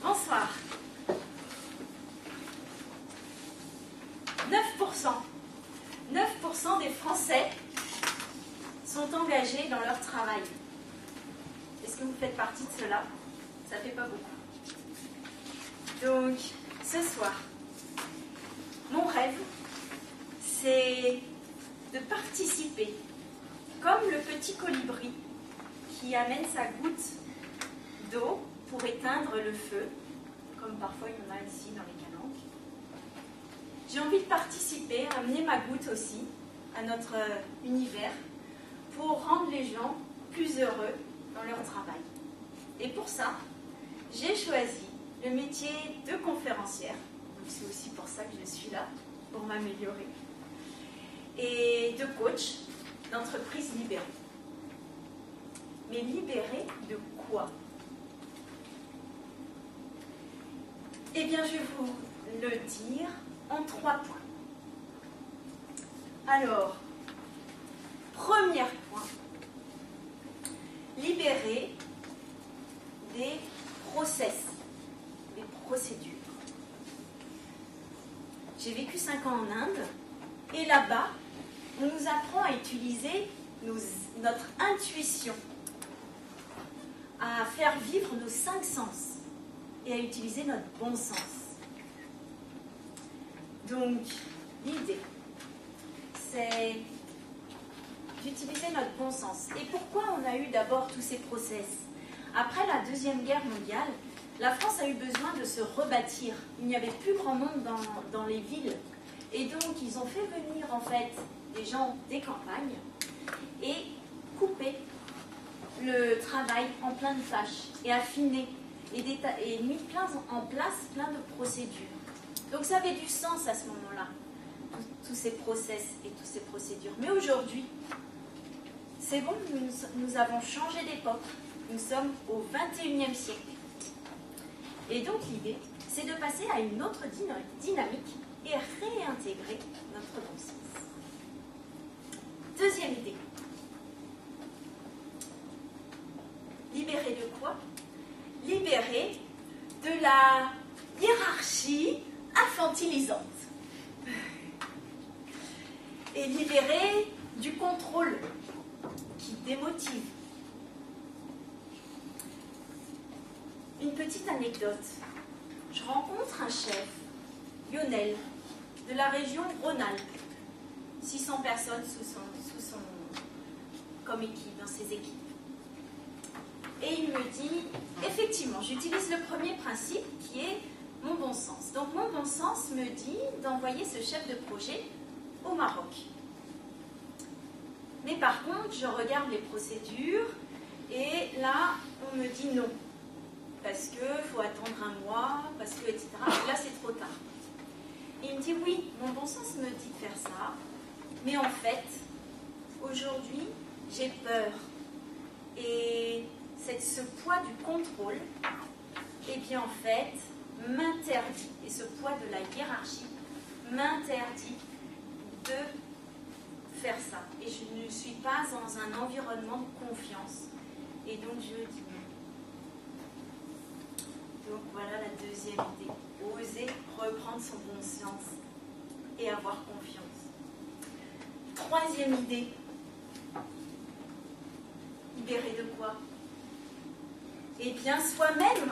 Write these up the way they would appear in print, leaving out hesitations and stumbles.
Bonsoir. 9% des Français sont engagés dans leur travail. Est-ce que vous faites partie de cela? Ça ne fait pas beaucoup. Donc, ce soir, mon rêve, c'est de participer, comme le petit colibri qui amène sa goutte d'eau pour éteindre le feu, comme parfois il y en a ici dans les calanques. J'ai envie de participer, amener ma goutte aussi à notre univers pour rendre les gens plus heureux dans leur travail. Et pour ça, j'ai choisi le métier de conférencière. Donc c'est aussi pour ça que je suis là, pour m'améliorer. Et de coach d'entreprise libérée. Mais libérée de quoi? Eh bien, je vais vous le dire en 3 points. Alors, premier point, libérer des process, des procédures. J'ai vécu 5 ans en Inde et là-bas, on nous apprend à utiliser notre intuition, à faire vivre nos 5 sens et à utiliser notre bon sens. Donc, l'idée, c'est d'utiliser notre bon sens. Et pourquoi on a eu d'abord tous ces process? Après la Deuxième Guerre mondiale, la France a eu besoin de se rebâtir. Il n'y avait plus grand monde dans les villes. Et donc, ils ont fait venir, en fait, des gens des campagnes et couper le travail en plein de tâches et affiner et mis en place plein de procédures. Donc, ça avait du sens à ce moment-là, tous ces process et toutes ces procédures. Mais aujourd'hui, c'est bon, nous avons changé d'époque. Nous sommes au 21e siècle. Et donc l'idée, c'est de passer à une autre dynamique et réintégrer notre bon sens. Deuxième idée. Libérer de quoi? Libérer de la hiérarchie infantilisante. Et libérer du contrôle qui démotive. Une petite anecdote. Je rencontre un chef, Lionel, de la région Rhône-Alpes. 600 personnes comme équipe, dans ses équipes. Et il me dit, effectivement, j'utilise le premier principe qui est mon bon sens. Donc mon bon sens me dit d'envoyer ce chef de projet au Maroc. Mais par contre, je regarde les procédures et là, on me dit non. Parce qu'il faut attendre un mois, parce que, etc. Et là, c'est trop tard. Et il me dit, oui, mon bon sens me dit de faire ça, mais en fait, aujourd'hui, j'ai peur. Et ce poids du contrôle, eh bien, en fait, m'interdit, et ce poids de la hiérarchie m'interdit de faire ça. Et je ne suis pas dans un environnement de confiance. Et donc, je dis non. Donc voilà la deuxième idée, oser reprendre son bon sens et avoir confiance. Troisième idée, libérer de quoi? Eh bien soi-même,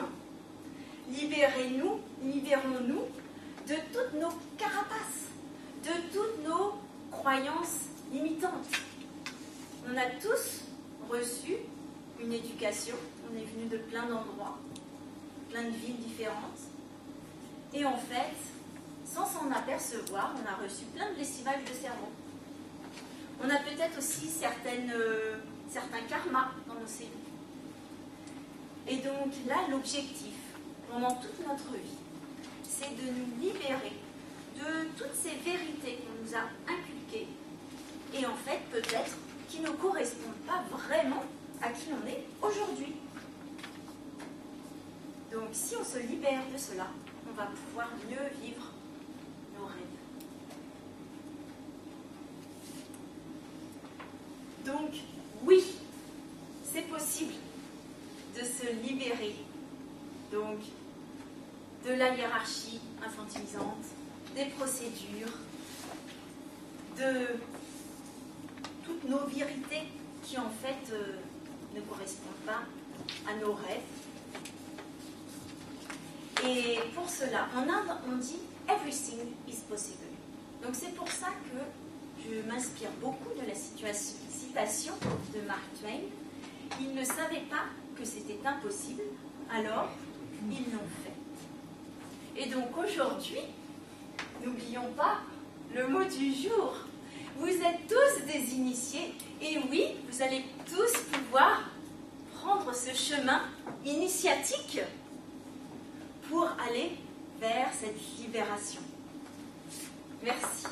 libérons-nous de toutes nos carapaces, de toutes nos croyances limitantes. On a tous reçu une éducation, on est venu de plein d'endroits, plein de villes différentes. Et en fait, sans s'en apercevoir, on a reçu plein de lessivage de cerveau. On a peut-être aussi certains karmas dans nos cellules. Et donc là, l'objectif, pendant toute notre vie, c'est de nous libérer de toutes ces vérités qu'on nous a inculquées et en fait, peut-être, qui ne correspondent pas vraiment à qui on est aujourd'hui. Donc, si on se libère de cela, on va pouvoir mieux vivre nos rêves. Donc, oui, c'est possible de se libérer donc de la hiérarchie infantilisante, des procédures, de toutes nos vérités qui en fait ne correspondent pas à nos rêves. Et pour cela, en Inde, on dit « everything is possible ». Donc c'est pour ça que je m'inspire beaucoup de la citation de Mark Twain. Ils ne savaient pas que c'était impossible, alors ils l'ont fait. Et donc aujourd'hui, n'oublions pas le mot du jour. Vous êtes tous des initiés, et oui, vous allez tous pouvoir prendre ce chemin initiatique pour aller vers cette libération. Merci.